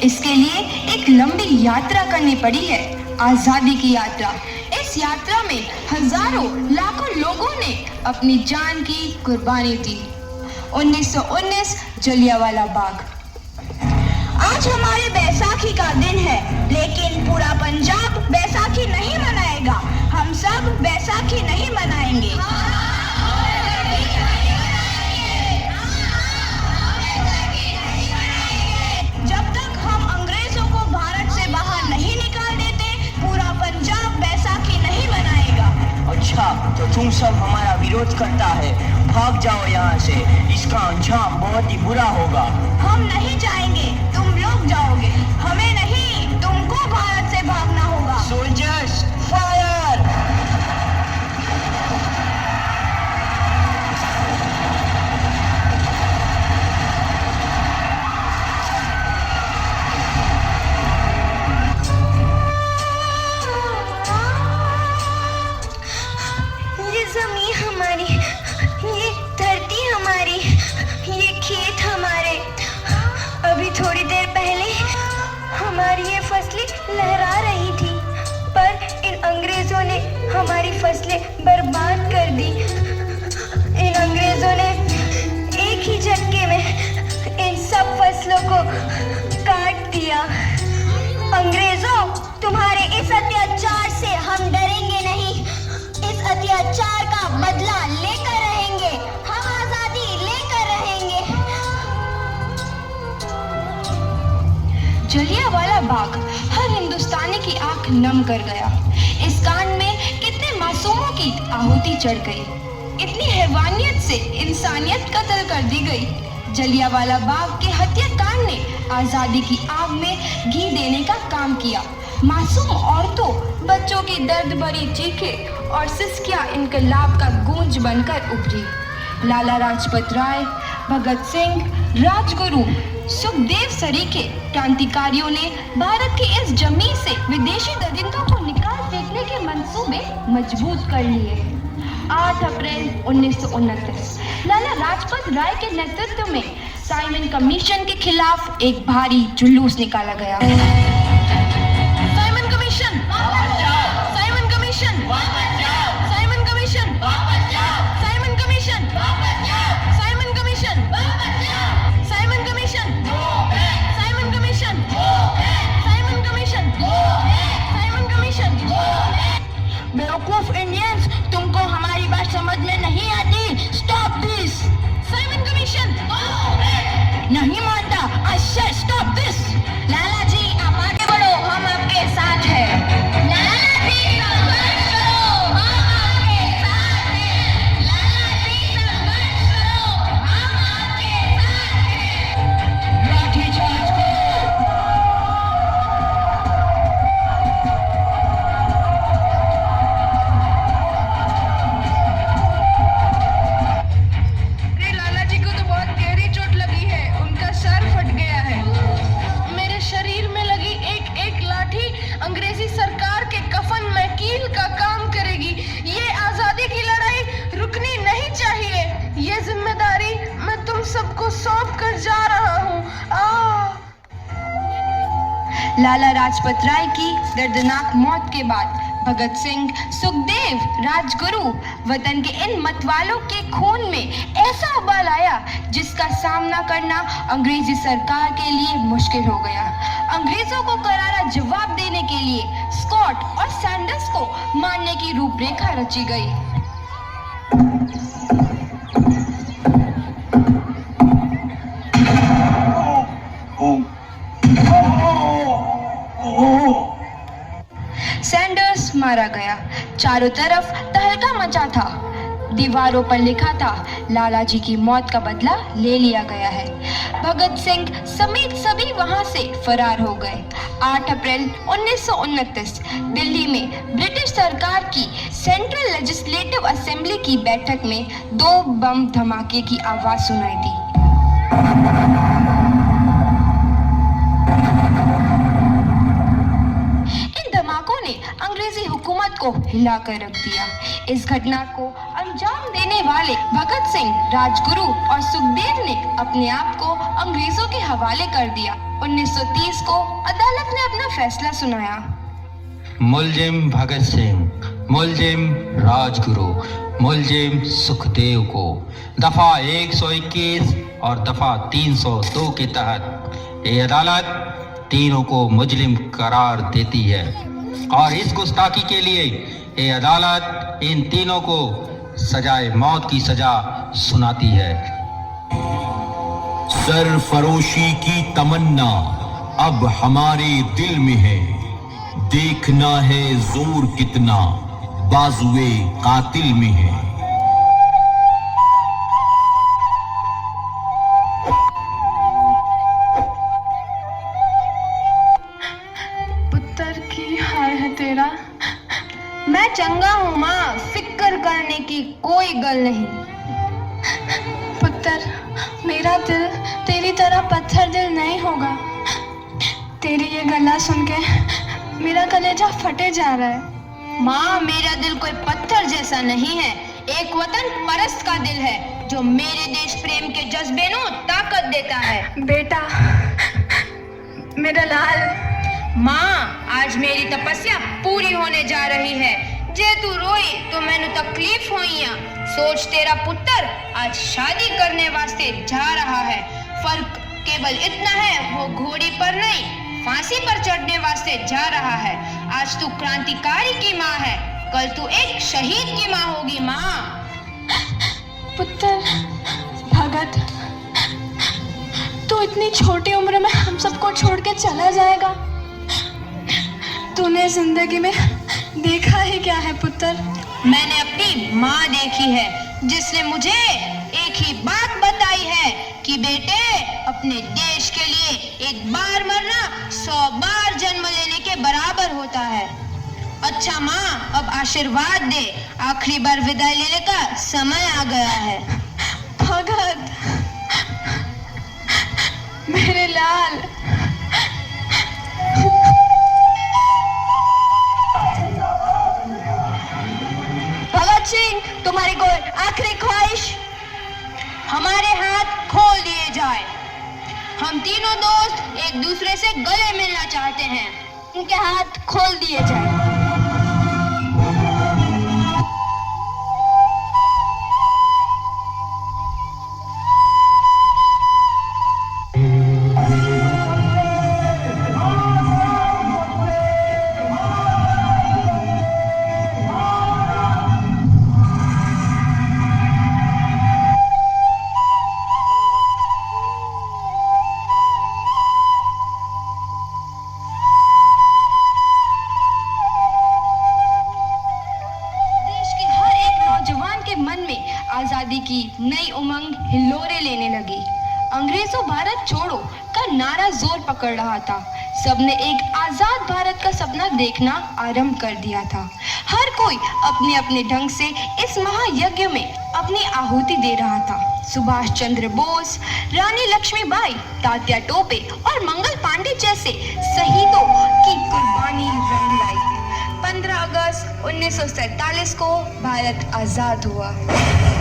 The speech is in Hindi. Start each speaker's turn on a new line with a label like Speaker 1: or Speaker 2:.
Speaker 1: इसके लिए एक लंबी यात्रा करनी पड़ी है, आजादी की यात्रा। इस यात्रा में हजारों लाखों लोगों ने अपनी जान की कुर्बानी दी। 1919 जलियांवाला बाग।
Speaker 2: आज हमारे बैसाखी का दिन है, लेकिन पूरा पंजाब बैसाखी नहीं मनाएगा। हम सब बैसाखी नहीं मनाएंगे। जब तक हम अंग्रेजों को भारत से बाहर नहीं निकाल देते, पूरा पंजाब बैसाखी नहीं मनाएगा।
Speaker 3: अच्छा, तो तुम सब हमारा विरोध करता है, भाग जाओ यहाँ से। इसका अंजाम बहुत ही बुरा होगा।
Speaker 2: हम नहीं जाएंगे, तुम लोग जाओगे। हमें नहीं, तुमको भारत से भागना होगा।
Speaker 3: Soldiers, fire!
Speaker 2: ये जमीन हमारी, ये धरती हमारी, ये खेत हमारे। अभी थोड़ी देर पहले हमारी ये फसलें लहरा रही थी, पर इन अंग्रेजों ने हमारी फसलें बर्बाद कर दी। इन अंग्रेजों ने एक ही झटके में इन सब फसलों को काट दिया। अंग्रेजों, तुम्हारे इस अत्याचार से हम डरेंगे नहीं। इस अत्याचार का बदला लेकर रहेंगे। हम आजादी लेकर रहेंगे।
Speaker 1: जलियांवाला बाग हर हिंदुस्तानी की आंख नम कर गया। इस कांड में कितने मासूमों की आहुति चढ़ गई, इतनी हैवानियत से इंसानियत कत्ल कर दी गई। जलियांवाला बाग के हत्याकांड ने आजादी की आग में घी देने का काम किया। मासूम औरतों, बच्चों की दर्द भरी चीखें और सिसकियां इनकलाब का गूंज बनकर उभरी। लाला लाजपत राय, भगत सिंह, राजगुरु, सुखदेव सरीखे क्रांतिकारियों ने भारत की इस जमीन से विदेशी दरिंदों को निकाल फेंकने के मंसूबे मजबूत कर लिए। 8 अप्रैल 1929 लाला लाजपत राय के नेतृत्व में साइमन कमीशन के खिलाफ एक भारी जुलूस निकाला गया।
Speaker 2: Simon commission, Simon commission, Simon commission, Simon commission, Simon commission, Simon commission, Simon commission, Simon commission, Simon commission. बेवकूफ इंडियंस, तुमको हमारी बात समझ में नहीं आती। Stop this. Simon commission. नहीं मानता। अच्छा, स्टॉप दिस। लाला जी, आप आगे बढ़ो, हम आपके साथ हैं। लाला जी, संघर्ष करो, हम आपके साथ हैं। लाला जी, संघर्ष करो, हम आपके साथ हैं।
Speaker 3: लाठीचार्ज करो।
Speaker 1: अरे लाला जी को तो बहुत गहरी चोट लगी है, उनका सर फट गया है। मेरे शरीर में लगी एक एक लाठी अंग्रेजी सरकार के कफन में कील का काम करेगी। ये आजादी की लड़ाई रुकनी नहीं चाहिए। ये जिम्मेदारी मैं तुम सबको सौंप कर जा रहा हूँ। लाला लाजपत राय की दर्दनाक मौत के बाद भगत सिंह, सुखदेव, राजगुरु वतन के इन मतवालों के खून में ऐसा उबाल आया जिसका सामना करना अंग्रेजी सरकार के लिए मुश्किल हो गया। अंग्रेजों को करारा जवाब देने के लिए स्कॉट और सैंडर्स को मारने की रूपरेखा रची गई। सैंडर्स मारा गया। चारों तरफ तहलका मचा था। दीवारों पर लिखा था, लाला जी की मौत का बदला ले लिया गया है। भगत सिंह समेत सभी वहां से फरार हो गए। 8 अप्रैल 1929 दिल्ली में ब्रिटिश सरकार की सेंट्रल लेजिस्लेटिव असेंबली की बैठक में 2 बम धमाके की आवाज सुनाई दी। इन धमाकों ने अंग्रेजी हुकूमत को हिलाकर रख दिया। इस घटना को अंजाम देने वाले भगत सिंह, राजगुरु और सुखदेव ने अपने आप को अंग्रेजों के हवाले कर दिया। 1930 को अदालत ने अपना फैसला सुनाया।
Speaker 4: मुलजिम भगत सिंह, मुलजिम राजगुरु, मुलजिम सुखदेव को दफा 121 और दफा 302 के तहत ये अदालत तीनों को मुजरिम करार देती है और इस गुस्ताखी के लिए ये अदालत इन तीनों को सजाए मौत की सजा सुनाती है।
Speaker 5: सरफरोशी की तमन्ना अब हमारे दिल में है, देखना है जोर कितना बाजुए कातिल में है।
Speaker 1: पुत्र की हाल है तेरा। मैं चंगा हूँ माँ, फिक्र करने की कोई गल नहीं। पुत्र, मेरा दिल तेरी तरह पत्थर दिल नहीं होगा। तेरी ये गला सुन के मेरा कलेजा फटे जा रहा है। माँ, मेरा दिल कोई पत्थर जैसा नहीं है, एक वतन परस्त का दिल है जो मेरे देश प्रेम के जज्बे को ताकत देता है। बेटा, मेरा लाल। माँ, आज मेरी तपस्या पूरी होने जा रही है। जे तू रोई तो मैनू तकलीफ होई। सोच, तेरा पुत्र आज शादी करने वास्ते जा रहा है। फर्क केवल इतना है, वो घोड़ी पर नहीं फांसी पर चढ़ने वास्ते जा रहा है। आज तू क्रांतिकारी की माँ है, कल तू एक शहीद की माँ होगी। माँ। पुत्र भगत, तू इतनी छोटी उम्र में हम सबको छोड़ के चला जाएगा। तूने जिंदगी में देखा ही क्या है पुत्र? मैंने अपनी माँ देखी है, जिसने मुझे एक ही बात बताई है कि बेटे, अपने देश के लिए एक बार मरना 100 बार जन्म लेने के बराबर होता है। अच्छा माँ, अब आशीर्वाद दे, आखिरी बार विदाई लेने का समय आ गया है। भगत, मेरे लाल। भगत सिंह, तुम्हारी कोई आखिरी ख्वाहिश? हमारे हाथ खोल दिए जाए। हम तीनों दोस्त एक दूसरे से गले मिलना चाहते हैं। उनके हाथ खोल दिए जाए। आजादी की नई उमंग हिलोरे लेने लगी। अंग्रेजों भारत छोड़ो का नारा जोर पकड़ रहा था। सबने एक आजाद भारत का सपना देखना आरंभ कर दिया था। हर कोई अपने अपने ढंग से इस महायज्ञ में अपनी आहुति दे रहा था। सुभाष चंद्र बोस, रानी लक्ष्मीबाई, तात्या टोपे और मंगल पांडे जैसे शहीदों की कुर्बानी रंग लाई। 15 अगस्त 1947 को भारत आजाद हुआ।